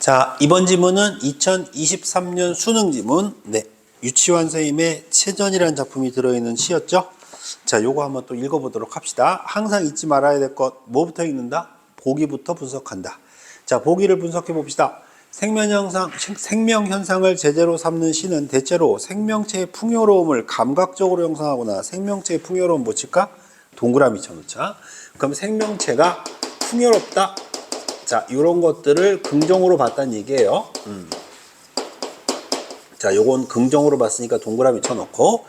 자, 이번 지문은 2023년 수능 지문. 네, 유치원 선생님의 체전이라는 작품이 들어있는 시였죠. 자, 요거 한번 또 읽어보도록 합시다. 항상 잊지 말아야 될 것, 뭐부터 읽는다? 보기부터 분석한다. 자, 보기를 분석해 봅시다. 생명현상을 제재로 삼는 시는 대체로 생명체의 풍요로움을 감각적으로 형성하거나 생명체의 풍요로움 뭐 칠까? 동그라미 쳐놓자. 그럼 생명체가 풍요롭다. 자, 이런 것들을 긍정으로 봤다는 얘기예요. 자, 요건 긍정으로 봤으니까 동그라미 쳐놓고,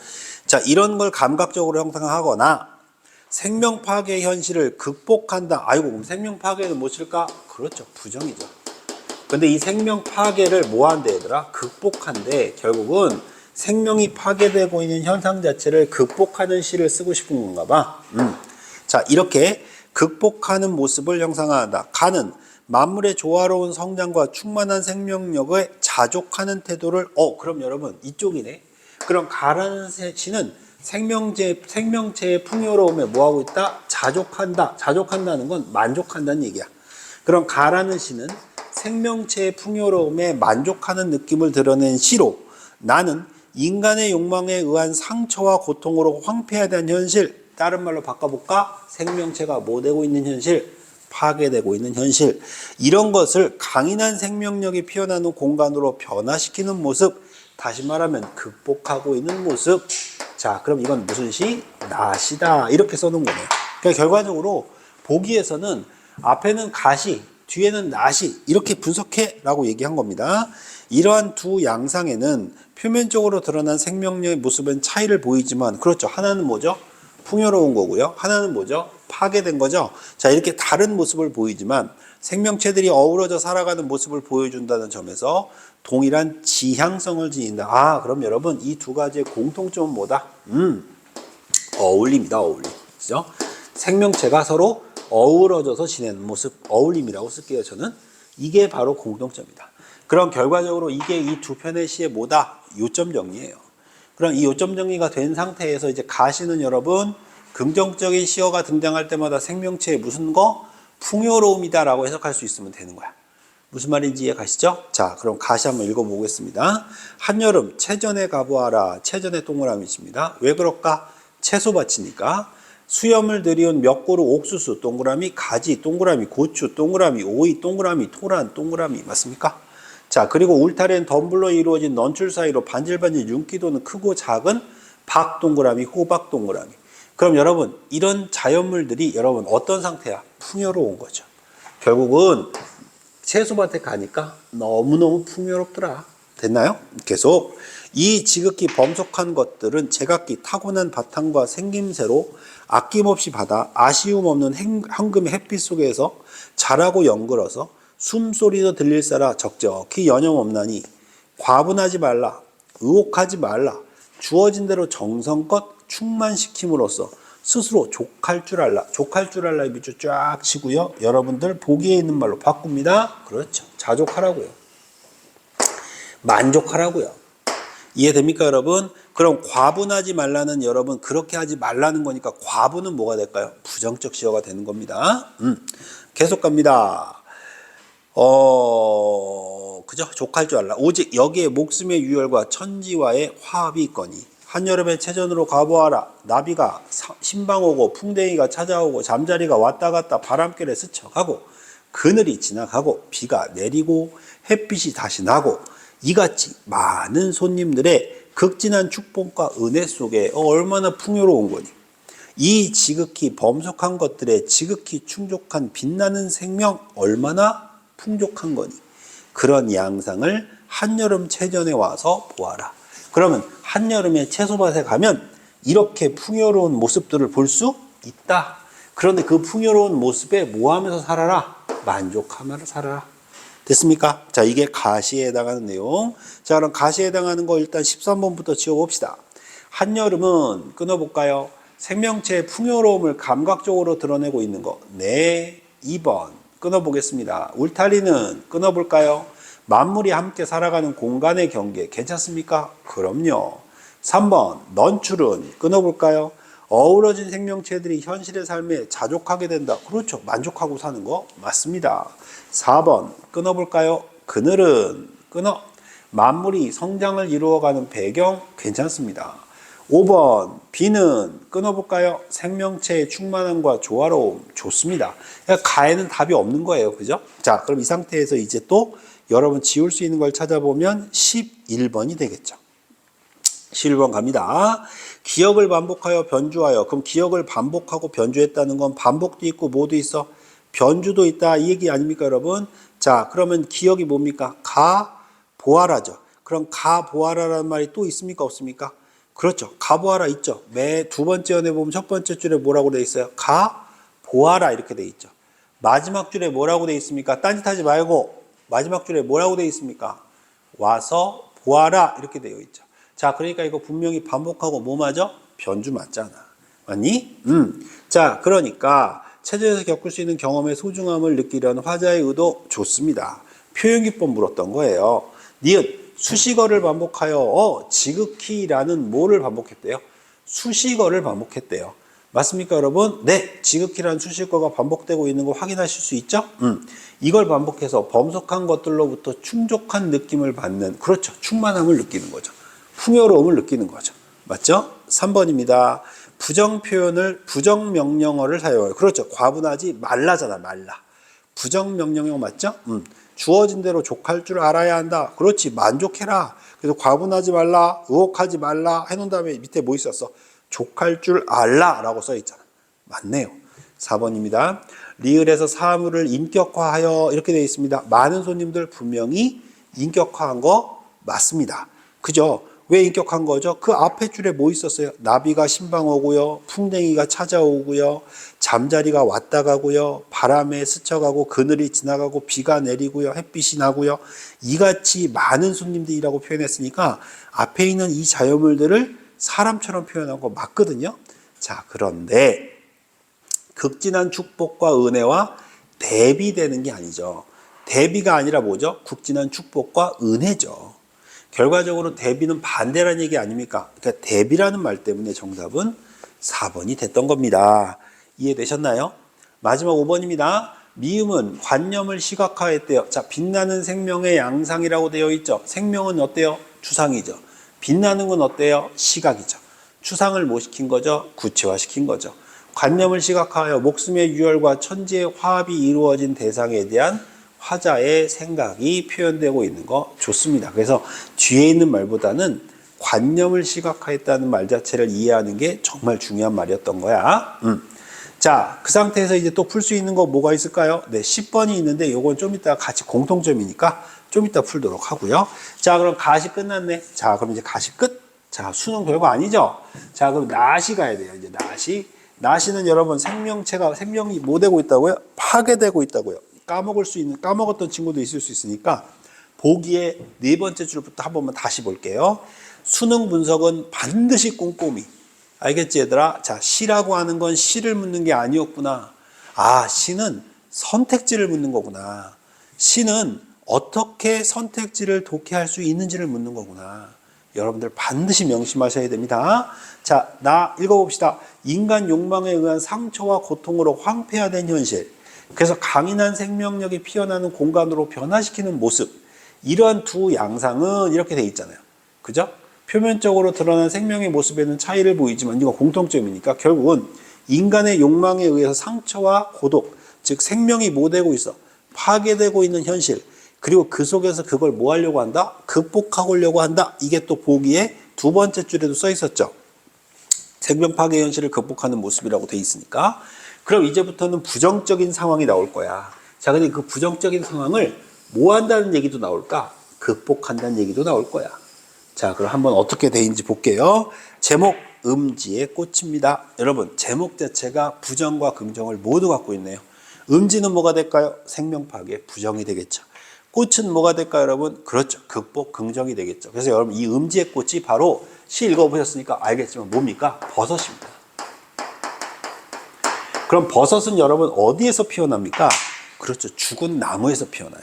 자, 이런 걸 감각적으로 형성하거나 생명 파괴 현실을 극복한다. 아이고, 그럼 생명 파괴는 무엇일까? 그렇죠, 부정이죠. 근데 이 생명 파괴를 뭐 한대, 얘들아? 극복한대. 결국은 생명이 파괴되고 있는 현상 자체를 극복하는 시를 쓰고 싶은 건가 봐. 자, 이렇게 극복하는 모습을 형상화한다. 가는 만물의 조화로운 성장과 충만한 생명력에 자족하는 태도를, 그럼 여러분 이쪽이네. 그럼 가라는 시는 생명체의 풍요로움에 뭐하고 있다? 자족한다. 자족한다는 건 만족한다는 얘기야. 그럼 가라는 시는 생명체의 풍요로움에 만족하는 느낌을 드러낸 시로, 나는 인간의 욕망에 의한 상처와 고통으로 황폐화된 현실, 다른 말로 바꿔볼까? 생명체가 뭐 되고 있는 현실? 파괴되고 있는 현실, 이런 것을 강인한 생명력이 피어나는 공간으로 변화시키는 모습, 다시 말하면 극복하고 있는 모습. 자, 그럼 이건 무슨 시? 나시다. 이렇게 써놓은 거네요. 그러니까 결과적으로 보기에서는 앞에는 가시, 뒤에는 나시, 이렇게 분석해 라고 얘기한 겁니다. 이러한 두 양상에는 표면적으로 드러난 생명력의 모습은 차이를 보이지만, 그렇죠, 하나는 뭐죠? 풍요로운 거고요. 하나는 뭐죠? 파괴된 거죠. 자, 이렇게 다른 모습을 보이지만 생명체들이 어우러져 살아가는 모습을 보여준다는 점에서 동일한 지향성을 지닌다. 아, 그럼 여러분 이 두 가지의 공통점은 뭐다? 어울림이다. 어울림. 그죠? 생명체가 서로 어우러져서 지내는 모습, 어울림이라고 쓸게요. 저는 이게 바로 공통점이다. 그럼 결과적으로 이게 이 두 편의 시의 뭐다? 요점 정리예요. 그럼 이 요점 정리가 된 상태에서 이제 가시는 여러분, 긍정적인 시어가 등장할 때마다 생명체의 무슨 거? 풍요로움이다 라고 해석할 수 있으면 되는 거야. 무슨 말인지 이해 가시죠? 자, 그럼 가시 한번 읽어보겠습니다. 한여름 채전에 가보아라. 채전에 동그라미 칩니다. 왜 그럴까? 채소밭이니까. 수염을 들이운 몇 그루 옥수수 동그라미, 가지 동그라미, 고추 동그라미, 오이 동그라미, 토란 동그라미. 맞습니까? 자, 그리고 울타리엔 덤불로 이루어진 넌출 사이로 반질반질 윤기 도는 크고 작은 박 동그라미, 호박 동그라미. 그럼 여러분, 이런 자연물들이 여러분 어떤 상태야? 풍요로운 거죠. 결국은 채소밭에 가니까 너무너무 풍요롭더라. 됐나요? 계속. 이 지극히 범속한 것들은 제각기 타고난 바탕과 생김새로 아낌없이 받아 아쉬움 없는 황금의 햇빛 속에서 자라고 연글어서 숨소리도 들릴사라 적적히 연영없나니 과분하지 말라, 의혹하지 말라, 주어진 대로 정성껏 충만시킴으로써 스스로 족할 줄 알라. 족할 줄 알라의 밑줄 쫙 치고요. 여러분들 보기에 있는 말로 바꿉니다. 그렇죠. 자족하라고요. 만족하라고요. 이해됩니까, 여러분? 그럼 과분하지 말라는, 여러분 그렇게 하지 말라는 거니까 과분은 뭐가 될까요? 부정적 시어가 되는 겁니다. 계속 갑니다. 그죠? 족할 줄 알라. 오직 여기에 목숨의 유혈과 천지와의 화합이 있거니 한여름에 채전으로 가보아라. 나비가 신방 오고 풍뎅이가 찾아오고 잠자리가 왔다 갔다 바람결에 스쳐가고 그늘이 지나가고 비가 내리고 햇빛이 다시 나고 이같이 많은 손님들의 극진한 축복과 은혜 속에 얼마나 풍요로운 거니. 이 지극히 범속한 것들의 지극히 충족한 빛나는 생명 얼마나 풍족한 거니. 그런 양상을 한여름 채전에 와서 보아라. 그러면 한여름에 채소밭에 가면 이렇게 풍요로운 모습들을 볼 수 있다. 그런데 그 풍요로운 모습에 뭐 하면서 살아라? 만족하면서 살아라. 됐습니까? 자, 이게 가시에 해당하는 내용. 자, 그럼 가시에 해당하는 거 일단 13번부터 지워봅시다. 한여름은 끊어볼까요? 생명체의 풍요로움을 감각적으로 드러내고 있는 거. 네. 2번 끊어보겠습니다. 울타리는 끊어볼까요? 만물이 함께 살아가는 공간의 경계. 괜찮습니까? 그럼요. 3번 넌출은 끊어볼까요? 어우러진 생명체들이 현실의 삶에 자족하게 된다. 그렇죠. 만족하고 사는 거 맞습니다. 4번 끊어볼까요? 그늘은 끊어. 만물이 성장을 이루어가는 배경 괜찮습니다. 5번 비는 끊어볼까요? 생명체의 충만함과 조화로움 좋습니다. 그러니까 가에는 답이 없는 거예요. 그죠? 자, 그럼 이 상태에서 이제 또 여러분 지울 수 있는 걸 찾아보면 11번이 되겠죠. 11번 갑니다. 기억을 반복하여 변주하여. 그럼 기억을 반복하고 변주했다는 건 반복도 있고 뭐도 있어? 변주도 있다 이 얘기 아닙니까 여러분? 자, 그러면 기억이 뭡니까? 가 보아라죠. 그럼 가 보아라라는 말이 또 있습니까 없습니까? 그렇죠. 가 보아라 있죠. 매 두 번째 연에 보면 첫 번째 줄에 뭐라고 돼 있어요? 가 보아라 이렇게 돼 있죠. 마지막 줄에 뭐라고 돼 있습니까? 딴짓하지 말고 마지막 줄에 뭐라고 돼 있습니까? 와서 보아라 이렇게 되어 있죠. 자, 그러니까 이거 분명히 반복하고 뭐 맞아? 변주 맞잖아. 맞니? 자, 그러니까 체제에서 겪을 수 있는 경험의 소중함을 느끼려는 화자의 의도 좋습니다. 표현기법 물었던 거예요. 니은 수식어를 반복하여 지극히라는 뭐를 반복했대요? 수식어를 반복했대요. 맞습니까 여러분? 네, 지극히라는 수식어가 반복되고 있는 거 확인하실 수 있죠? 이걸 반복해서 범석한 것들로부터 충족한 느낌을 받는, 그렇죠, 충만함을 느끼는 거죠. 풍요로움을 느끼는 거죠. 맞죠? 3번입니다. 부정 표현을 부정 명령어를 사용해요. 그렇죠. 과분하지 말라잖아. 말라. 부정 명령어 맞죠? 주어진 대로 족할 줄 알아야 한다. 그렇지. 만족해라. 그래서 과분하지 말라, 의혹하지 말라 해놓은 다음에 밑에 뭐 있었어? 족할 줄 알라 라고 써있잖아. 맞네요. 4번입니다. 리을에서 사물을 인격화하여 이렇게 되어 있습니다. 많은 손님들 분명히 인격화한 거 맞습니다. 그죠? 왜 인격한 거죠? 그 앞에 줄에 뭐 있었어요? 나비가 신방 오고요. 풍뎅이가 찾아오고요. 잠자리가 왔다 가고요. 바람에 스쳐가고 그늘이 지나가고 비가 내리고요. 햇빛이 나고요. 이같이 많은 손님들이라고 표현했으니까 앞에 있는 이 자연물들을 사람처럼 표현한 거 맞거든요. 자, 그런데 극진한 축복과 은혜와 대비되는 게 아니죠. 대비가 아니라 뭐죠? 극진한 축복과 은혜죠. 결과적으로 대비는 반대라는 얘기 아닙니까? 그러니까 대비라는 말 때문에 정답은 4번이 됐던 겁니다. 이해되셨나요? 마지막 5번입니다. 미음은 관념을 시각화했대요. 자, 빛나는 생명의 양상이라고 되어 있죠. 생명은 어때요? 추상이죠. 빛나는 건 어때요? 시각이죠. 추상을 뭐 시킨 거죠? 구체화시킨 거죠. 관념을 시각화하여 목숨의 유혈과 천지의 화합이 이루어진 대상에 대한 화자의 생각이 표현되고 있는 거 좋습니다. 그래서 뒤에 있는 말보다는 관념을 시각화했다는 말 자체를 이해하는 게 정말 중요한 말이었던 거야. 자, 그 상태에서 이제 또 풀 수 있는 거 뭐가 있을까요? 네, 10번이 있는데 요건 좀 이따 같이 공통점이니까 좀 이따 풀도록 하고요. 자, 그럼 가시 끝났네. 자, 그럼 이제 가시 끝. 자, 수능 별거 아니죠? 자, 그럼 나시 가야 돼요. 이제 나시. 나시는 여러분 생명이 뭐 되고 있다고요? 파괴되고 있다고요. 까먹었던 친구도 있을 수 있으니까 보기에 네 번째 줄부터 한 번만 다시 볼게요. 수능 분석은 반드시 꼼꼼히. 알겠지 얘들아? 자, 시라고 하는 건 시를 묻는 게 아니었구나. 아, 시는 선택지를 묻는 거구나. 시는 어떻게 선택지를 독해할 수 있는지를 묻는 거구나. 여러분들 반드시 명심하셔야 됩니다. 자, 나 읽어봅시다. 인간 욕망에 의한 상처와 고통으로 황폐화된 현실. 그래서 강인한 생명력이 피어나는 공간으로 변화시키는 모습. 이러한 두 양상은 이렇게 돼 있잖아요. 그죠? 표면적으로 드러난 생명의 모습에는 차이를 보이지만 이거 공통점이니까 결국은 인간의 욕망에 의해서 상처와 고독, 즉 생명이 뭐 되고 있어? 파괴되고 있는 현실. 그리고 그 속에서 그걸 뭐 하려고 한다? 극복하려고 한다. 이게 또 보기에 두 번째 줄에도 써 있었죠. 생명 파괴 현실을 극복하는 모습이라고 돼 있으니까. 그럼 이제부터는 부정적인 상황이 나올 거야. 자, 근데 그 부정적인 상황을 뭐 한다는 얘기도 나올까? 극복한다는 얘기도 나올 거야. 자, 그럼 한번 어떻게 돼 있는지 볼게요. 제목, 음지의 꽃입니다. 여러분, 제목 자체가 부정과 긍정을 모두 갖고 있네요. 음지는 뭐가 될까요? 생명 파괴, 부정이 되겠죠. 꽃은 뭐가 될까요, 여러분? 그렇죠. 극복, 긍정이 되겠죠. 그래서 여러분, 이 음지의 꽃이 바로 시 읽어보셨으니까 알겠지만 뭡니까? 버섯입니다. 그럼 버섯은 여러분 어디에서 피어납니까? 그렇죠. 죽은 나무에서 피어나요.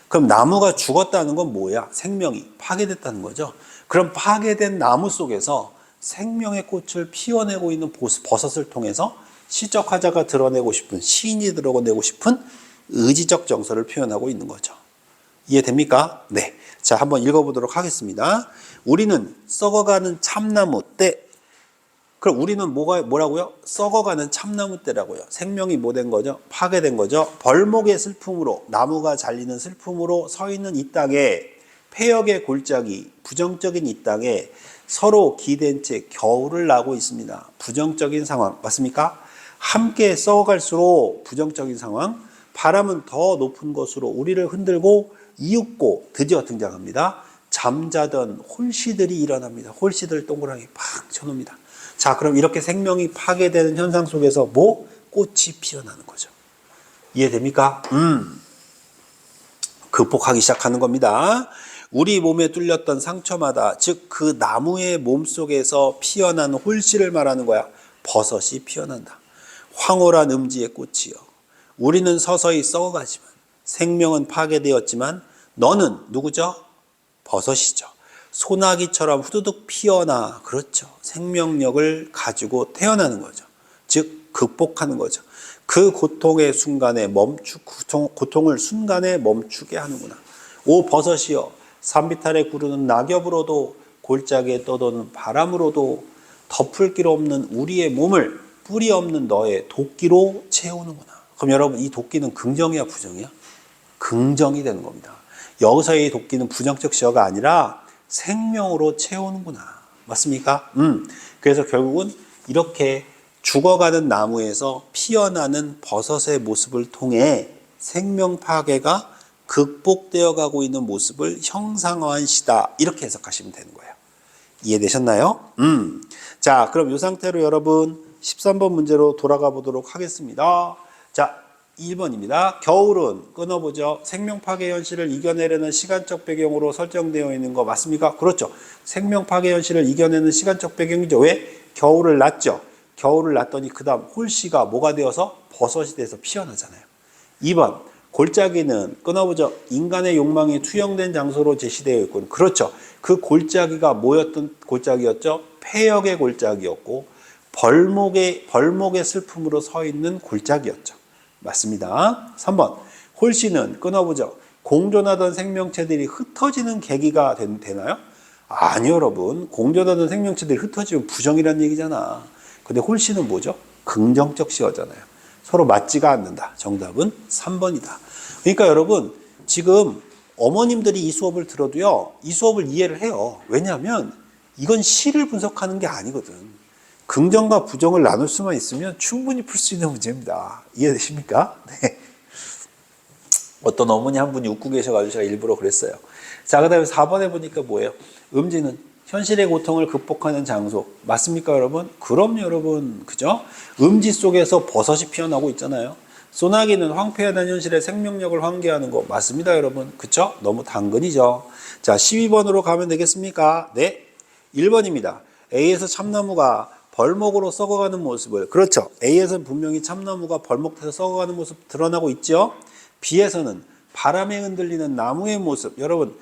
그럼 나무가 죽었다는 건 뭐야? 생명이 파괴됐다는 거죠. 그럼 파괴된 나무 속에서 생명의 꽃을 피워내고 있는 버섯을 통해서 시적 화자가 드러내고 싶은, 시인이 드러내고 싶은 의지적 정서를 표현하고 있는 거죠. 이해됩니까? 네. 자, 한번 읽어보도록 하겠습니다. 우리는 썩어가는 참나무 때, 그럼 우리는 뭐라고요? 썩어가는 참나무 때라고요. 생명이 뭐 된 거죠? 파괴된 거죠. 벌목의 슬픔으로, 나무가 잘리는 슬픔으로 서 있는 이 땅에, 폐역의 골짜기, 부정적인 이 땅에 서로 기댄 채 겨울을 나고 있습니다. 부정적인 상황 맞습니까? 함께 썩어갈수록 부정적인 상황, 바람은 더 높은 곳으로 우리를 흔들고 이윽고 드디어 등장합니다. 잠자던 홀씨들이 일어납니다. 홀씨들 동그라미 팍 쳐놓습니다. 자, 그럼 이렇게 생명이 파괴되는 현상 속에서 꽃이 피어나는 거죠. 이해됩니까? 극복하기 시작하는 겁니다. 우리 몸에 뚫렸던 상처마다, 즉 그 나무의 몸 속에서 피어난 홀씨를 말하는 거야. 버섯이 피어난다. 황홀한 음지의 꽃이여, 우리는 서서히 썩어가지만, 생명은 파괴되었지만 너는 누구죠? 버섯이죠. 소나기처럼 후두둑 피어나, 그렇죠. 생명력을 가지고 태어나는 거죠. 즉 극복하는 거죠. 그 고통의 순간에 고통을 순간에 멈추게 하는구나. 오 버섯이여, 산비탈에 구르는 낙엽으로도 골짜기에 떠도는 바람으로도 덮을 길 없는 우리의 몸을 뿌리 없는 너의 도끼로 채우는구나. 그럼 여러분, 이 도끼는 긍정이야 부정이야? 긍정이 되는 겁니다. 여기서의 도끼는 부정적 시어가 아니라 생명으로 채우는구나. 맞습니까? 그래서 결국은 이렇게 죽어가는 나무에서 피어나는 버섯의 모습을 통해 생명 파괴가 극복되어 가고 있는 모습을 형상화한 시다. 이렇게 해석하시면 되는 거예요. 이해되셨나요? 자, 그럼 이 상태로 여러분 13번 문제로 돌아가 보도록 하겠습니다. 자, 1번입니다. 겨울은 끊어보죠. 생명 파괴 현실을 이겨내려는 시간적 배경으로 설정되어 있는 거 맞습니까? 그렇죠. 생명 파괴 현실을 이겨내는 시간적 배경이죠. 왜? 겨울을 났죠. 겨울을 났더니 그 다음 홀씨가 뭐가 되어서 버섯이 돼서 피어나잖아요. 2번 골짜기는 끊어보죠. 인간의 욕망이 투영된 장소로 제시되어 있고, 그렇죠. 그 골짜기가 뭐였던 골짜기였죠? 폐역의 골짜기였고 벌목의 슬픔으로 서 있는 골짜기였죠. 맞습니다. 3번 홀씨는 끊어보죠. 공존하던 생명체들이 흩어지는 계기가 되나요? 아니요 여러분. 공존하던 생명체들이 흩어지면 부정이라는 얘기잖아. 근데 홀씨는 뭐죠? 긍정적 시어잖아요. 서로 맞지가 않는다. 정답은 3번이다. 그러니까 여러분 지금 어머님들이 이 수업을 들어도요, 이 수업을 이해를 해요. 왜냐하면 이건 시를 분석하는 게 아니거든. 긍정과 부정을 나눌 수만 있으면 충분히 풀 수 있는 문제입니다. 이해되십니까? 네. 어떤 어머니 한 분이 웃고 계셔가지고 제가 일부러 그랬어요. 자, 그 다음에 4번에 보니까 뭐예요? 음지는 현실의 고통을 극복하는 장소. 맞습니까, 여러분? 그럼요, 여러분. 그죠? 음지 속에서 버섯이 피어나고 있잖아요. 소나기는 황폐한 현실의 생명력을 환기하는 거. 맞습니다, 여러분. 그쵸? 너무 당근이죠. 자, 12번으로 가면 되겠습니까? 네. 1번입니다. A에서 참나무가 벌목으로 썩어가는 모습을, 그렇죠. A에서는 분명히 참나무가 벌목돼서 썩어가는 모습 드러나고 있죠. B에서는 바람에 흔들리는 나무의 모습. 여러분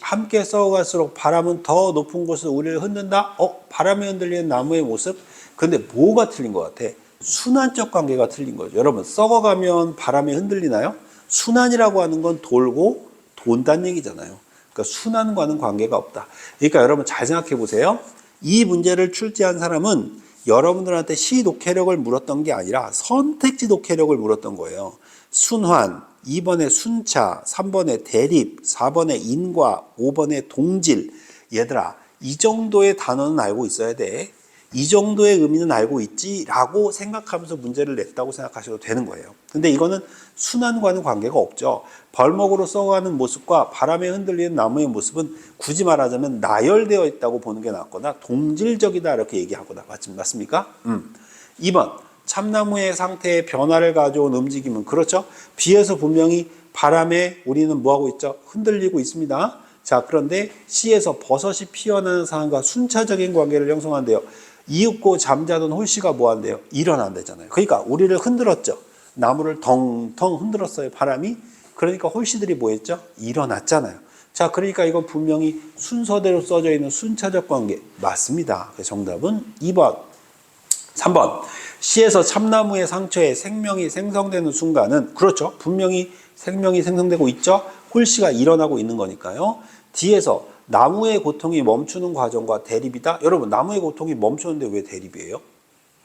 함께 썩어갈수록 바람은 더 높은 곳으로 우리를 흔든다. 바람에 흔들리는 나무의 모습. 근데 뭐가 틀린 것 같아? 순환적 관계가 틀린 거죠. 여러분 썩어가면 바람에 흔들리나요? 순환이라고 하는 건 돌고 돈다는 얘기잖아요. 그러니까 순환과는 관계가 없다. 그러니까 여러분 잘 생각해 보세요. 이 문제를 출제한 사람은 여러분들한테 시 독해력을 물었던 게 아니라 선택지 독해력을 물었던 거예요. 순환, 2번에 순차, 3번에 대립, 4번에 인과, 5번에 동질. 얘들아, 이 정도의 단어는 알고 있어야 돼. 이 정도의 의미는 알고 있지 라고 생각하면서 문제를 냈다고 생각하셔도 되는 거예요. 근데 이거는 순환과는 관계가 없죠. 벌목으로 썩어가는 모습과 바람에 흔들리는 나무의 모습은 굳이 말하자면 나열되어 있다고 보는 게 낫거나 동질적이다 이렇게 얘기하거나. 맞습니까? 2번 참나무의 상태에 변화를 가져온 움직임은, 그렇죠. B에서 분명히 바람에 우리는 뭐하고 있죠? 흔들리고 있습니다. 자, 그런데 C에서 버섯이 피어나는 상황과 순차적인 관계를 형성한대요. 이윽고 잠자던 홀씨가 뭐한대요? 일어난대잖아요. 그러니까 우리를 흔들었죠. 나무를 덩덩 흔들었어요, 바람이. 그러니까 홀씨들이 뭐했죠? 일어났잖아요. 자, 그러니까 이건 분명히 순서대로 써져 있는 순차적 관계. 맞습니다. 정답은 2번. 3번. C에서 참나무의 상처에 생명이 생성되는 순간은, 그렇죠. 분명히 생명이 생성되고 있죠? 홀씨가 일어나고 있는 거니까요. 뒤에서 나무의 고통이 멈추는 과정과 대립이다. 여러분, 나무의 고통이 멈추는데 왜 대립이에요?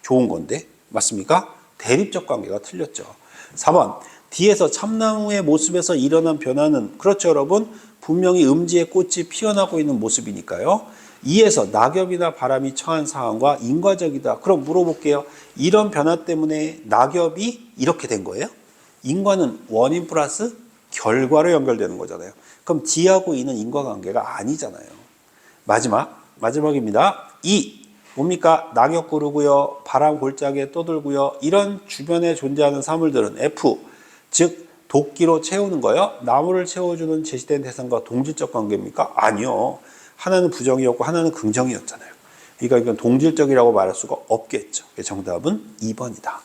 좋은 건데. 맞습니까? 대립적 관계가 틀렸죠. 4번. 뒤에서 참나무의 모습에서 일어난 변화는, 그렇죠, 여러분? 분명히 음지에 꽃이 피어나고 있는 모습이니까요. 2에서 낙엽이나 바람이 처한 상황과 인과적이다. 그럼 물어볼게요. 이런 변화 때문에 낙엽이 이렇게 된 거예요? 인과는 원인 플러스 결과로 연결되는 거잖아요. 그럼 D하고 E는 인과관계가 아니잖아요. 마지막입니다. 2. 뭡니까? 낙엽 구르고요. 바람 골짜기에 떠들고요. 이런 주변에 존재하는 사물들은 F, 즉 도끼로 채우는 거예요. 나무를 채워주는 제시된 대상과 동질적 관계입니까? 아니요. 하나는 부정이었고 하나는 긍정이었잖아요. 그러니까 이건 동질적이라고 말할 수가 없겠죠. 정답은 2번이다.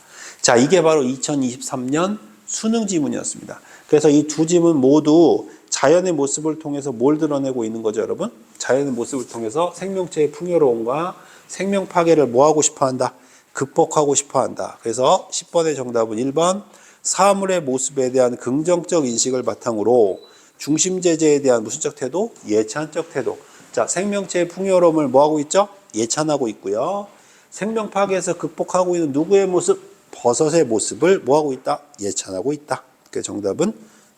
자, 이게 바로 2023년 수능 지문이었습니다. 그래서 이 두 지문 모두 자연의 모습을 통해서 뭘 드러내고 있는 거죠, 여러분? 자연의 모습을 통해서 생명체의 풍요로움과 생명 파괴를 뭐하고 싶어 한다? 극복하고 싶어 한다. 그래서 10번의 정답은 1번, 사물의 모습에 대한 긍정적 인식을 바탕으로 중심제재에 대한 무슨적 태도? 예찬적 태도. 자, 생명체의 풍요로움을 뭐하고 있죠? 예찬하고 있고요. 생명 파괴에서 극복하고 있는 누구의 모습? 버섯의 모습을 뭐하고 있다? 예찬하고 있다. 그 정답은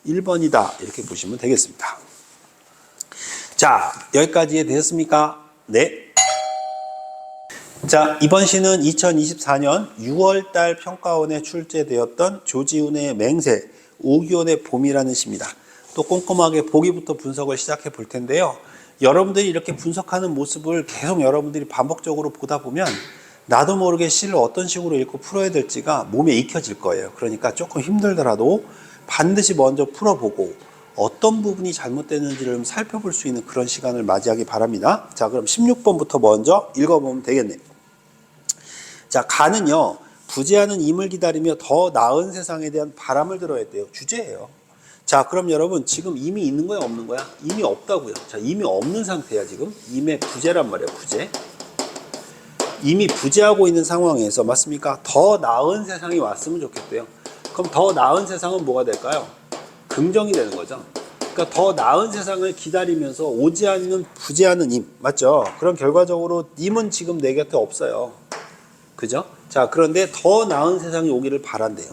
1번이다. 이렇게 보시면 되겠습니다. 자, 여기까지 되셨습니까? 네. 자, 이번 시는 2024년 6월달 평가원에 출제되었던 조지훈의 맹세, 오기원의 봄이라는 시입니다. 또 꼼꼼하게 보기부터 분석을 시작해 볼 텐데요. 여러분들이 이렇게 분석하는 모습을 계속 여러분들이 반복적으로 보다 보면 나도 모르게 시를 어떤 식으로 읽고 풀어야 될지가 몸에 익혀질 거예요. 그러니까 조금 힘들더라도 반드시 먼저 풀어보고 어떤 부분이 잘못됐는지를 좀 살펴볼 수 있는 그런 시간을 맞이하기 바랍니다. 자, 그럼 16번부터 먼저 읽어보면 되겠네요. 자, 가는요, 부재하는 임을 기다리며 더 나은 세상에 대한 바람을 들어야 했대요. 주제예요. 자, 그럼 여러분 지금 임이 있는 거야, 없는 거야? 임이 없다고요. 자, 임이 없는 상태야 지금. 임의 부재란 말이에요. 부재. 이미 부재하고 있는 상황에서, 맞습니까? 더 나은 세상이 왔으면 좋겠대요. 그럼 더 나은 세상은 뭐가 될까요? 긍정이 되는 거죠. 그러니까 더 나은 세상을 기다리면서 오지 않는 부재하는 임, 맞죠? 그럼 결과적으로 님은 지금 내 곁에 없어요. 그죠? 자, 그런데 더 나은 세상이 오기를 바란대요.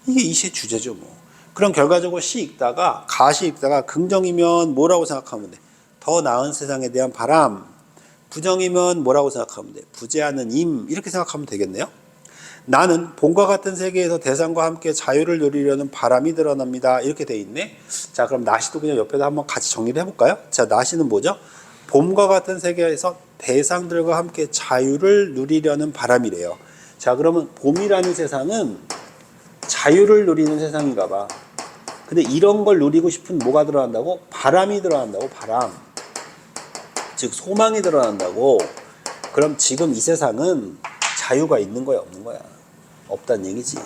이게 이 시의 주제죠, 뭐. 그럼 결과적으로 시 읽다가, 가시 읽다가 긍정이면 뭐라고 생각하면 돼? 더 나은 세상에 대한 바람. 부정이면 뭐라고 생각하면 돼? 부재하는 임. 이렇게 생각하면 되겠네요. 나는 봄과 같은 세계에서 대상과 함께 자유를 누리려는 바람이 드러납니다. 이렇게 돼 있네. 자, 그럼 나시도 그냥 옆에다 한번 같이 정리를 해볼까요? 자, 나시는 뭐죠? 봄과 같은 세계에서 대상들과 함께 자유를 누리려는 바람이래요. 자, 그러면 봄이라는 세상은 자유를 누리는 세상인가 봐. 근데 이런 걸 누리고 싶은 뭐가 들어간다고? 바람이 들어간다고, 바람. 즉 소망이 드러난다고. 그럼 지금 이 세상은 자유가 있는 거야, 없는 거야? 없다는 얘기지.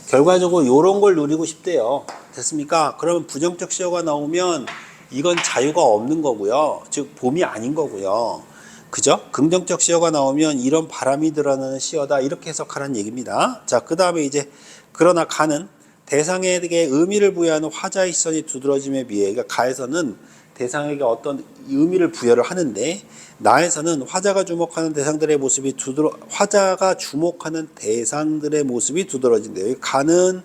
결과적으로 이런 걸 누리고 싶대요. 됐습니까? 그러면 부정적 시어가 나오면 이건 자유가 없는 거고요. 즉 봄이 아닌 거고요. 그죠? 긍정적 시어가 나오면 이런 바람이 드러나는 시어다. 이렇게 해석하라는 얘기입니다. 자, 그 다음에 이제 그러나 가는 대상에게 의미를 부여하는 화자의 시선이 두드러짐에 비해, 그러니까 가에서는 대상에게 어떤 의미를 부여를 하는데, 나에서는 화자가 주목하는 대상들의 모습이 두드러진대요. 가는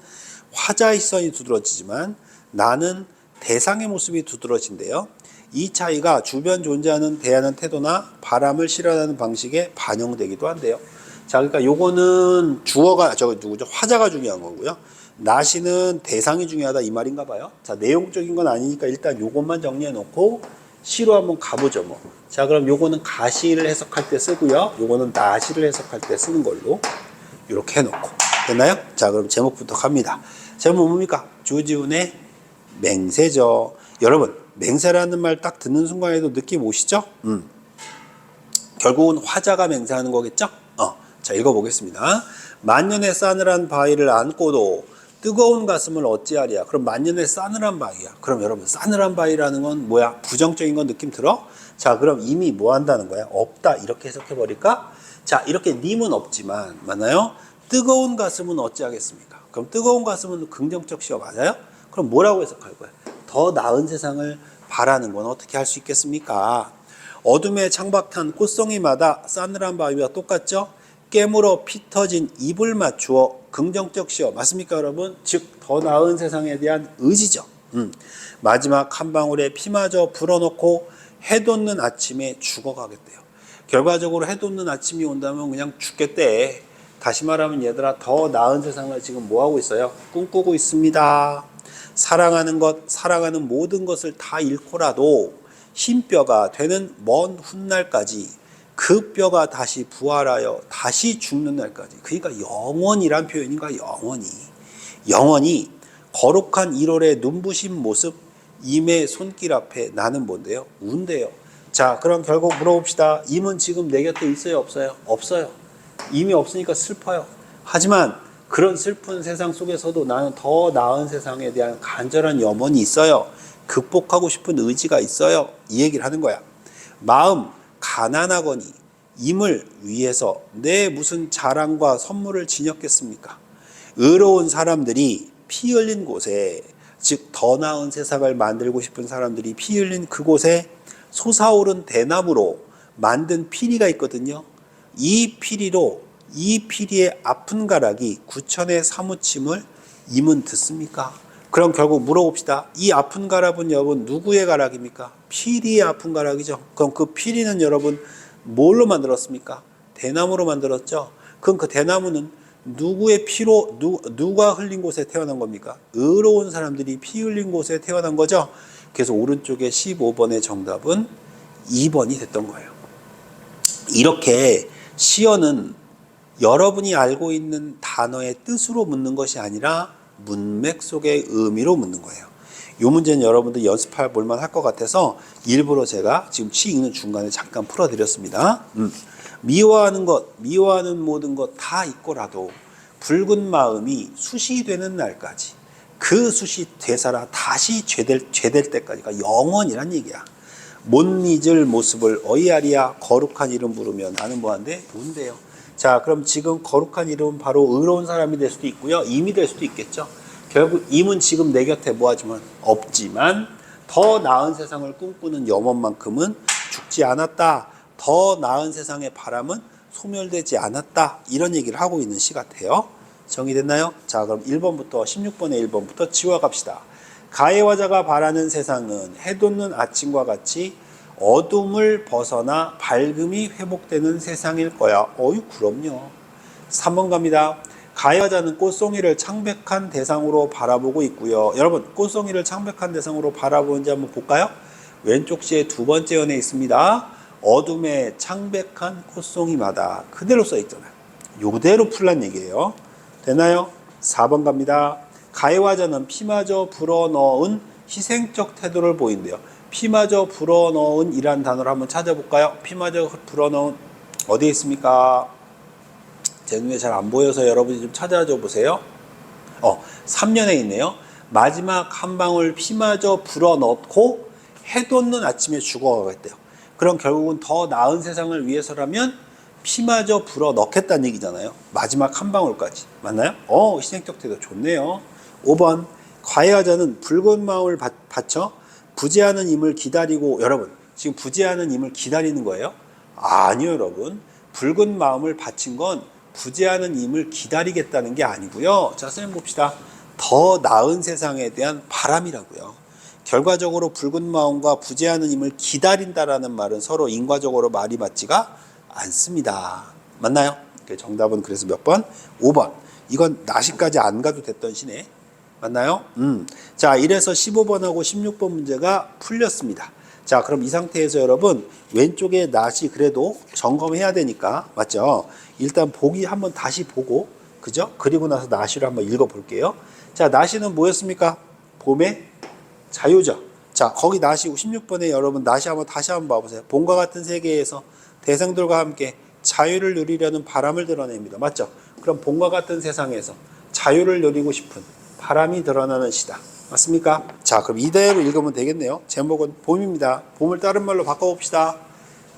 화자의 시선이 두드러지지만 나는 대상의 모습이 두드러진대요. 이 차이가 주변 존재하는 대하는 태도나 바람을 실현하는 방식에 반영되기도 한대요. 자, 그러니까 요거는 주어가 누구죠? 화자가 중요한 거고요. 나시는 대상이 중요하다 이 말인가 봐요. 자, 내용적인 건 아니니까 일단 요것만 정리해 놓고 시로 한번 가보죠, 뭐. 자, 그럼 요거는 가시를 해석할 때 쓰고요. 요거는 나시를 해석할 때 쓰는 걸로 이렇게 해놓고. 됐나요? 자, 그럼 제목부터 갑니다. 제목 뭡니까? 조지훈의 맹세죠. 여러분, 맹세라는 말 딱 듣는 순간에도 느낌 오시죠? 결국은 화자가 맹세하는 거겠죠? 자, 읽어보겠습니다. 만년의 싸늘한 바위를 안고도 뜨거운 가슴을 어찌하랴. 그럼 만년의 싸늘한 바위야. 그럼 여러분, 싸늘한 바위라는 건 뭐야? 부정적인 건 느낌 들어? 자, 그럼 이미 뭐 한다는 거야? 없다. 이렇게 해석해버릴까? 자, 이렇게 님은 없지만, 맞나요? 뜨거운 가슴은 어찌하겠습니까? 그럼 뜨거운 가슴은 긍정적 시어 맞아요? 그럼 뭐라고 해석할 거야? 더 나은 세상을 바라는 건 어떻게 할 수 있겠습니까? 어둠에 창박한 꽃송이마다 싸늘한 바위와 똑같죠? 깨물어 피 터진 입을 맞추어 긍정적 시어. 맞습니까, 여러분? 즉, 더 나은 세상에 대한 의지죠. 마지막 한 방울의 피마저 불어넣고 해돋는 아침에 죽어가겠대요. 결과적으로 해돋는 아침이 온다면 그냥 죽겠대. 다시 말하면 얘들아, 더 나은 세상을 지금 뭐하고 있어요? 꿈꾸고 있습니다. 사랑하는 것, 사랑하는 모든 것을 다 잃고라도 흰 뼈가 되는 먼 훗날까지 그 뼈가 다시 부활하여 다시 죽는 날까지. 그러니까 영원이란 표현인가? 영원히. 영원히 거룩한 1월의 눈부신 모습, 임의 손길 앞에 나는 뭔데요? 운대요. 자, 그럼 결국 물어봅시다. 임은 지금 내 곁에 있어요? 없어요? 없어요. 임이 없으니까 슬퍼요. 하지만 그런 슬픈 세상 속에서도 나는 더 나은 세상에 대한 간절한 염원이 있어요. 극복하고 싶은 의지가 있어요. 이 얘기를 하는 거야. 마음 가난하거니 임을 위해서 내 무슨 자랑과 선물을 지녔겠습니까? 의로운 사람들이 피 흘린 곳에, 즉 더 나은 세상을 만들고 싶은 사람들이 피 흘린 그곳에 솟아오른 대나무로 만든 피리가 있거든요. 이 피리의 아픈 가락이 구천의 사무침을 임은 듣습니까? 그럼 결국 물어봅시다. 이 아픈 가락은 여러분 누구의 가락입니까? 피리의 아픈 가락이죠. 그럼 그 피리는 여러분 뭘로 만들었습니까? 대나무로 만들었죠. 그럼 그 대나무는 누구의 피로, 누가 흘린 곳에 태어난 겁니까? 의로운 사람들이 피 흘린 곳에 태어난 거죠. 그래서 오른쪽에 15번의 정답은 2번이 됐던 거예요. 이렇게 시어는 여러분이 알고 있는 단어의 뜻으로 묻는 것이 아니라 문맥 속의 의미로 묻는 거예요. 이 문제는 여러분들 연습해 볼 만할 것 같아서 일부러 제가 지금 치 읽는 중간에 잠깐 풀어드렸습니다. 미워하는 것, 미워하는 모든 것 다 있고라도 붉은 마음이 숯이 되는 날까지, 그 숯이 되살아 다시 죄될 때까지가 영원이란 얘기야. 못 잊을 모습을 어이아리야 거룩한 이름 부르면 나는 뭐한데? 운대요. 자, 그럼 지금 거룩한 이름은 바로 의로운 사람이 될 수도 있고요. 임이 될 수도 있겠죠. 결국 임은 지금 내 곁에 뭐하지만 없지만 더 나은 세상을 꿈꾸는 염원만큼은 죽지 않았다. 더 나은 세상의 바람은 소멸되지 않았다. 이런 얘기를 하고 있는 시 같아요. 정리됐나요? 자, 그럼 1번부터 16번의 1번부터 지워갑시다. 가해화자가 바라는 세상은 해돋는 아침과 같이 어둠을 벗어나 밝음이 회복되는 세상일 거야. 어이, 그럼요. 3번 갑니다. 가해화자는 꽃송이를 창백한 대상으로 바라보고 있고요. 여러분, 꽃송이를 창백한 대상으로 바라보는지 한번 볼까요? 왼쪽 시의 두 번째 연에 있습니다. 어둠에 창백한 꽃송이마다 그대로 써있잖아요. 요대로 풀란 얘기예요. 되나요? 4번 갑니다. 가해화자는 피마저 불어넣은 희생적 태도를 보인대요. 피마저 불어넣은 이란 단어를 한번 찾아볼까요? 피마저 불어넣은 어디에 있습니까? 제 눈에 잘 안 보여서 여러분이 좀 찾아줘 보세요. 3년에 있네요. 마지막 한 방울 피마저 불어넣고 해돋는 아침에 죽어가겠대요. 그럼 결국은 더 나은 세상을 위해서라면 피마저 불어넣겠다는 얘기잖아요. 마지막 한 방울까지. 맞나요? 희생적 태도 좋네요. 5번 가해화자는 붉은 마음을 바쳐 부재하는 임을 기다리고, 여러분 지금 부재하는 임을 기다리는 거예요? 아니요, 여러분. 붉은 마음을 바친 건 부재하는 임을 기다리겠다는 게 아니고요. 자, 선생님 봅시다. 더 나은 세상에 대한 바람이라고요. 결과적으로 붉은 마음과 부재하는 임을 기다린다라는 말은 서로 인과적으로 말이 맞지가 않습니다. 맞나요? 정답은 그래서 몇 번? 5번. 이건 나시까지 안 가도 됐던 시네. 맞나요? 자, 이래서 15번하고 16번 문제가 풀렸습니다. 자, 그럼 이 상태에서 여러분 왼쪽에 낫이 그래도 점검해야 되니까, 맞죠? 일단 보기 한번 다시 보고, 그죠? 그리고 나서 낫이를 한번 읽어볼게요. 자, 낫이는 뭐였습니까? 봄의 자유죠. 자, 거기 낫이 16번에 여러분 낫이 한번 다시 한번 봐보세요. 봄과 같은 세계에서 대상들과 함께 자유를 누리려는 바람을 드러냅니다. 맞죠? 그럼 봄과 같은 세상에서 자유를 누리고 싶은 바람이 드러나는 시다. 맞습니까? 자, 그럼 이대로 읽으면 되겠네요. 제목은 봄입니다. 봄을 다른 말로 바꿔봅시다.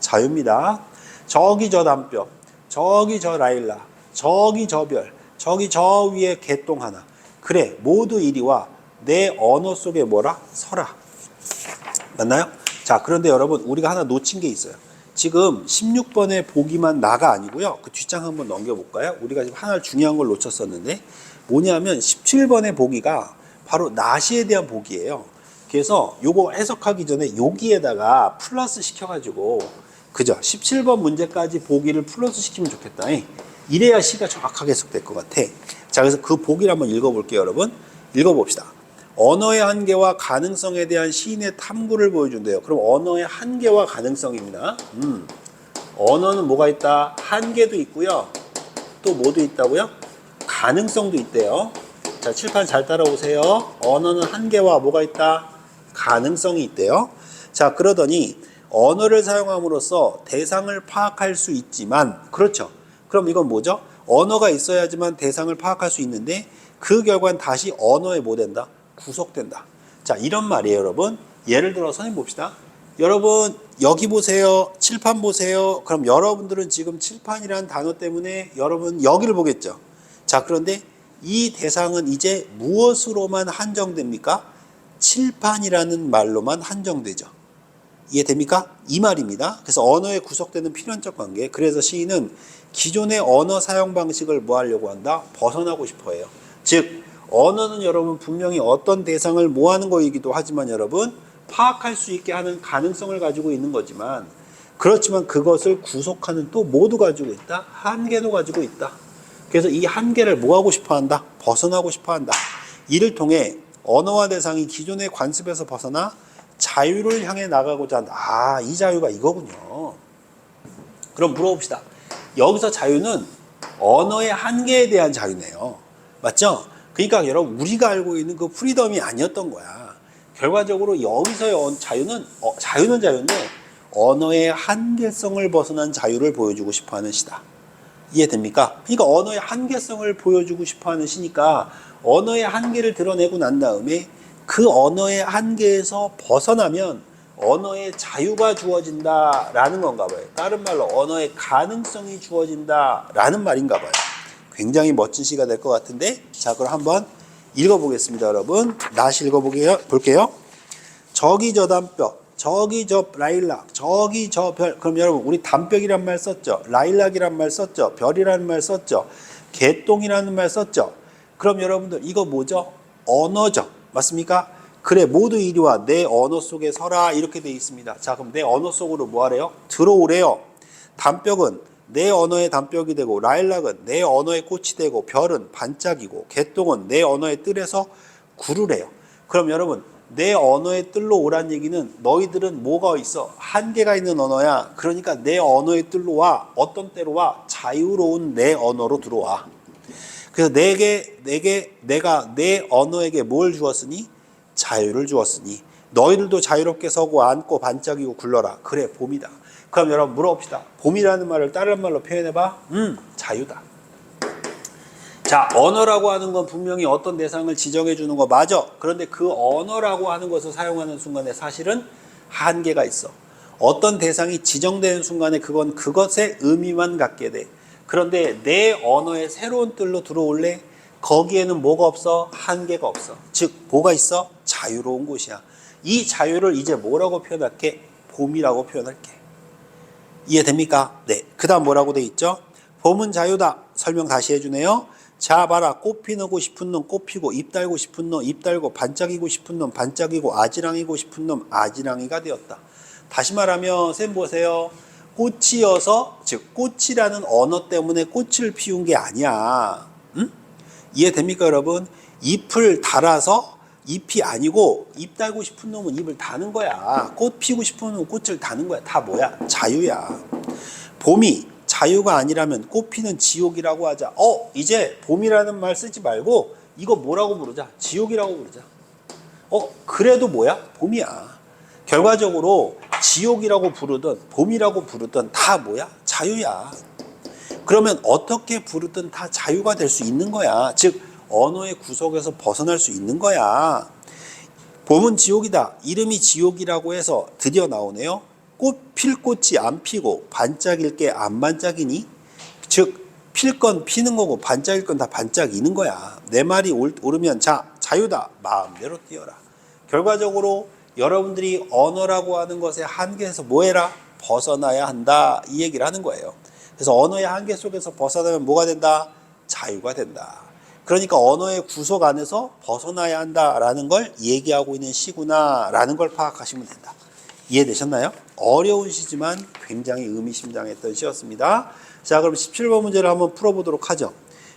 자유입니다. 저기 저 담벼, 저기 저 라일락, 저기 저 별, 저기 저 위에 개똥 하나. 그래, 모두 이리 와. 내 언어 속에 뭐라? 서라. 맞나요? 자, 그런데 여러분 우리가 하나 놓친 게 있어요. 지금 16번의 보기만 나가 아니고요. 그 뒷장 한번 넘겨볼까요? 우리가 지금 하나 중요한 걸 놓쳤었는데 뭐냐면 17번의 보기가 바로 나시에 대한 보기예요. 그래서 요거 해석하기 전에 여기에다가 플러스 시켜가지고 그죠? 17번 문제까지 보기를 플러스 시키면 좋겠다. 이래야 시가 정확하게 해석될 것 같아. 자, 그래서 그 보기를 한번 읽어볼게요, 여러분. 읽어봅시다. 언어의 한계와 가능성에 대한 시인의 탐구를 보여준대요. 그럼 언어의 한계와 가능성입니다. 언어는 뭐가 있다? 한계도 있고요. 또 뭐도 있다고요? 가능성도 있대요. 자, 칠판 잘 따라오세요. 언어는 한계와 뭐가 있다? 가능성이 있대요. 자, 그러더니 언어를 사용함으로써 대상을 파악할 수 있지만, 그렇죠. 그럼 이건 뭐죠? 언어가 있어야지만 대상을 파악할 수 있는데 그 결과는 다시 언어에 뭐 된다? 구속된다. 자, 이런 말이에요, 여러분. 예를 들어 선생님 봅시다. 여러분 여기 보세요. 칠판 보세요. 그럼 여러분들은 지금 칠판이라는 단어 때문에 여러분 여기를 보겠죠. 자, 그런데 이 대상은 이제 무엇으로만 한정됩니까? 칠판이라는 말로만 한정되죠. 이해됩니까? 이 말입니다. 그래서 언어에 구속되는 필연적 관계. 그래서 시인은 기존의 언어 사용 방식을 뭐 하려고 한다? 벗어나고 싶어 해요. 즉 언어는 여러분 분명히 어떤 대상을 모아는 거이기도 하지만 여러분 파악할 수 있게 하는 가능성을 가지고 있는 거지만 그렇지만 그것을 구속하는 또 뭐도 가지고 있다? 한계도 가지고 있다. 그래서 이 한계를 뭐 하고 싶어 한다? 벗어나고 싶어 한다. 이를 통해 언어와 대상이 기존의 관습에서 벗어나 자유를 향해 나가고자 한다. 아, 이 자유가 이거군요. 그럼 물어봅시다. 여기서 자유는 언어의 한계에 대한 자유네요. 맞죠? 그러니까 여러분 우리가 알고 있는 그 프리덤이 아니었던 거야. 결과적으로 여기서의 자유는 자유인데 언어의 한계성을 벗어난 자유를 보여주고 싶어하는 시다. 이해됩니까? 그러니까 언어의 한계성을 보여주고 싶어하는 시니까 언어의 한계를 드러내고 난 다음에 그 언어의 한계에서 벗어나면 언어의 자유가 주어진다라는 건가 봐요. 다른 말로 언어의 가능성이 주어진다라는 말인가 봐요. 굉장히 멋진 시가 될 것 같은데, 자, 그럼 한번 읽어보겠습니다, 여러분. 다시 볼게요. 저기 저 담벼, 저기 저 라일락, 저기 저 별. 그럼 여러분 우리 담벼이란 말 썼죠? 라일락이란 말 썼죠? 별이라는 말 썼죠? 개똥이라는 말 썼죠? 그럼 여러분들 이거 뭐죠? 언어죠. 맞습니까? 그래, 모두 이리 와. 내 언어 속에 서라. 이렇게 돼 있습니다. 자, 그럼 내 언어 속으로 뭐 하래요? 들어오래요. 담벼은 내 언어의 담벼이 되고, 라일락은 내 언어의 꽃이 되고, 별은 반짝이고, 개똥은 내 언어의 뜰에서 구르래요. 그럼 여러분, 내 언어의 뜰로 오란 얘기는 너희들은 뭐가 있어? 한계가 있는 언어야. 그러니까 내 언어의 뜰로 와. 어떤 때로 와? 자유로운 내 언어로 들어와. 그래서 내가 내 언어에게 뭘 주었으니? 자유를 주었으니 너희들도 자유롭게 서고 앉고 반짝이고 굴러라. 그래, 봄이다. 그럼 여러분 물어봅시다. 봄이라는 말을 다른 말로 표현해봐. 자유다. 자, 언어라고 하는 건 분명히 어떤 대상을 지정해 주는 거 맞아. 그런데 그 언어라고 하는 것을 사용하는 순간에 사실은 한계가 있어. 어떤 대상이 지정되는 순간에 그건 그것의 의미만 갖게 돼. 그런데 내 언어의 새로운 뜰로 들어올래? 거기에는 뭐가 없어? 한계가 없어. 즉 뭐가 있어? 자유로운 곳이야. 이 자유를 이제 뭐라고 표현할게? 봄이라고 표현할게. 이해됩니까? 네. 그 다음 뭐라고 돼 있죠? 봄은 자유다. 설명 다시 해주네요. 자, 봐라. 꽃 피우고 싶은 놈 꽃 피고, 입 달고 싶은 놈 입 달고, 반짝이고 싶은 놈 반짝이고, 아지랑이고 싶은 놈 아지랑이가 되었다. 다시 말하면 쌤 보세요. 꽃이어서, 즉 꽃이라는 언어 때문에 꽃을 피운 게 아니야. 응? 이해됩니까, 여러분? 잎을 달아서 잎이 아니고 잎 달고 싶은 놈은 잎을 다는 거야. 꽃 피우고 싶은 놈은 꽃을 다는 거야. 다 뭐야? 자유야. 봄이 자유가 아니라면 꽃 피는 지옥이라고 하자. 이제 봄이라는 말 쓰지 말고 이거 뭐라고 부르자? 지옥이라고 부르자. 그래도 뭐야? 봄이야. 결과적으로 지옥이라고 부르든 봄이라고 부르든 다 뭐야? 자유야. 그러면 어떻게 부르든 다 자유가 될 수 있는 거야. 즉 언어의 구속에서 벗어날 수 있는 거야. 봄은 지옥이다. 이름이 지옥이라고 해서 드디어 나오네요. 꽃 필 꽃이 안 피고 반짝일 게 안 반짝이니? 즉 필 건 피는 거고 반짝일 건 다 반짝이는 거야. 내 말이 옳으면 자 자유다. 마음대로 뛰어라. 결과적으로 여러분들이 언어라고 하는 것의 한계에서 뭐해라? 벗어나야 한다. 이 얘기를 하는 거예요. 그래서 언어의 한계 속에서 벗어나면 뭐가 된다? 자유가 된다. 그러니까 언어의 구속 안에서 벗어나야 한다라는 걸 얘기하고 있는 시구나라는 걸 파악하시면 된다. 이해되셨나요? 어려운 시지만 굉장히 의미심장했던 시였습니다. 자, 그럼 17번 문제를 한번 풀어보도록 하죠.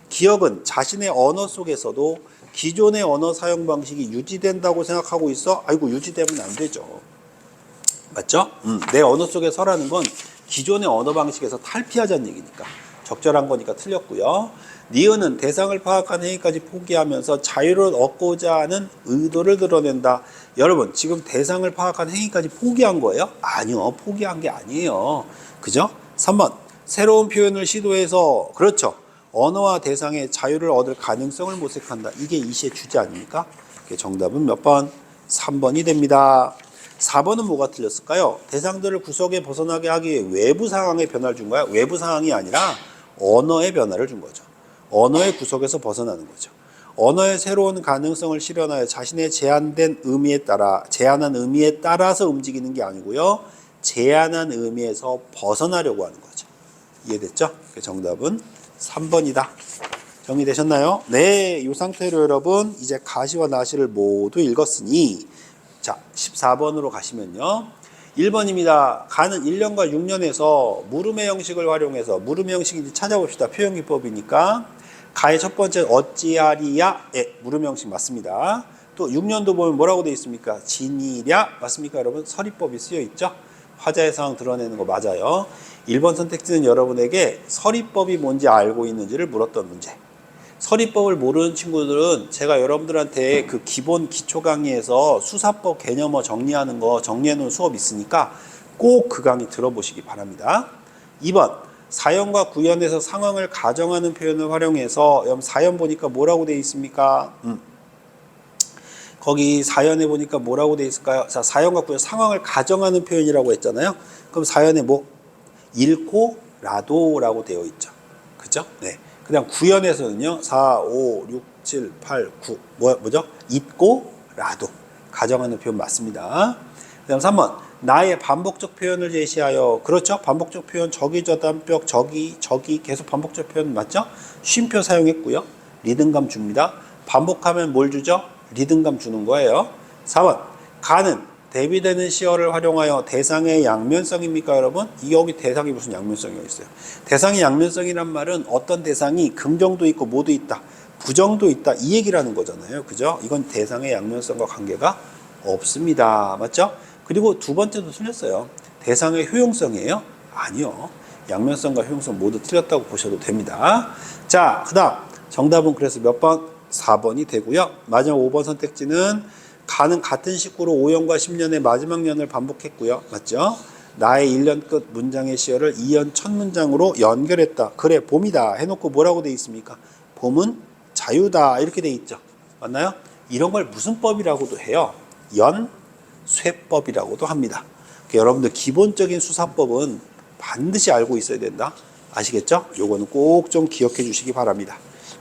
기억은 자신의 언어 속에서도 기존의 언어 사용 방식이 유지된다고 생각하고 있어? 아이고, 유지되면 안 되죠. 맞죠? 내 언어 속에 서라는 건 기존의 언어 방식에서 탈피하자는 얘기니까 적절한 거니까 틀렸고요. 니은은 대상을 파악한 행위까지 포기하면서 자유를 얻고자 하는 의도를 드러낸다. 여러분, 지금 대상을 파악한 행위까지 포기한 거예요? 아니요, 포기한 게 아니에요. 그죠? 3번, 새로운 표현을 시도해서, 그렇죠, 언어와 대상의 자유를 얻을 가능성을 모색한다. 이게 이 시의 주제 아닙니까? 정답은 몇 번? 3번이 됩니다. 4번은 뭐가 틀렸을까요? 대상들을 구석에 벗어나게 하기 위해 외부 상황의 변화를 준 거야. 외부 상황이 아니라 언어의 변화를 준 거죠. 언어의 구석에서 벗어나는 거죠. 언어의 새로운 가능성을 실현하여 자신의 제한된 의미에 따라, 제한한 의미에 따라서 움직이는 게 아니고요, 제한한 의미에서 벗어나려고 하는 거죠. 이해됐죠? 정답은 3번이다. 정리되셨나요? 네, 이 상태로 여러분 이제 가시와 나시를 모두 읽었으니, 자, 14번으로 가시면요. 1번입니다. 가는 1년과 6년에서 물음의 형식을 활용해서, 물음의 형식인지 찾아봅시다. 표현기법이니까. 가의 첫 번째 어찌하리야? 예, 물음의 형식 맞습니다. 또 6년도 보면 뭐라고 되어 있습니까? 지니랴 맞습니까 여러분? 서리법이 쓰여 있죠? 화자의 상황 드러내는 거 맞아요. 1번 선택지는 여러분에게 서리법이 뭔지 알고 있는지를 물었던 문제. 서리법을 모르는 친구들은 제가 여러분들한테 그 기본 기초 강의에서 수사법 개념어 정리하는 거 정리해 놓은 수업 있으니까 꼭 그 강의 들어보시기 바랍니다. 2번, 사연과 구연에서 상황을 가정하는 표현을 활용해서, 여러분 사연 보니까 뭐라고 되어 있습니까? 거기 사연에 보니까 뭐라고 되어 있을까요? 자, 사연과 구연, 상황을 가정하는 표현이라고 했잖아요. 그럼 사연에 뭐? 잃고 라도라고 되어 있죠. 그죠? 네. 그다음 구연에서는요, 4, 5, 6, 7, 8, 9 뭐죠? 잊고 라도 가정하는 표현 맞습니다. 그다음 3번, 나의 반복적 표현을 제시하여, 그렇죠? 반복적 표현, 저기 저담벽, 저기 계속 반복적 표현 맞죠? 쉼표 사용했고요. 리듬감 줍니다. 반복하면 뭘 주죠? 리듬감 주는 거예요. 4번, 가는 대비되는 시어를 활용하여 대상의 양면성입니까 여러분? 여기 대상이 무슨 양면성이 있어요? 대상의 양면성이란 말은 어떤 대상이 긍정도 있고 뭐도 있다, 부정도 있다, 이 얘기를 하는 거잖아요. 그죠? 이건 대상의 양면성과 관계가 없습니다. 맞죠? 그리고 두 번째도 틀렸어요. 대상의 효용성이에요? 아니요. 양면성과 효용성 모두 틀렸다고 보셔도 됩니다. 자, 그 다음 정답은 그래서 몇 번? 4번이 되고요. 마지막 5번 선택지는 가는 같은 식구로 5년과 10년의 마지막 년을 반복했고요. 맞죠? 나의 1년 끝 문장의 시어를 2년 첫 문장으로 연결했다. 그래, 봄이다 해놓고 뭐라고 돼 있습니까? 봄은 자유다 이렇게 돼 있죠. 맞나요? 이런 걸 무슨 법이라고도 해요? 연쇄법이라고도 합니다. 여러분들 기본적인 수사법은 반드시 알고 있어야 된다. 아시겠죠? 요거는 꼭 좀 기억해 주시기 바랍니다.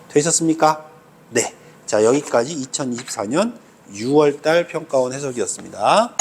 되셨습니까? 네. 자, 여기까지 2024년 6월달 평가원 해석이었습니다.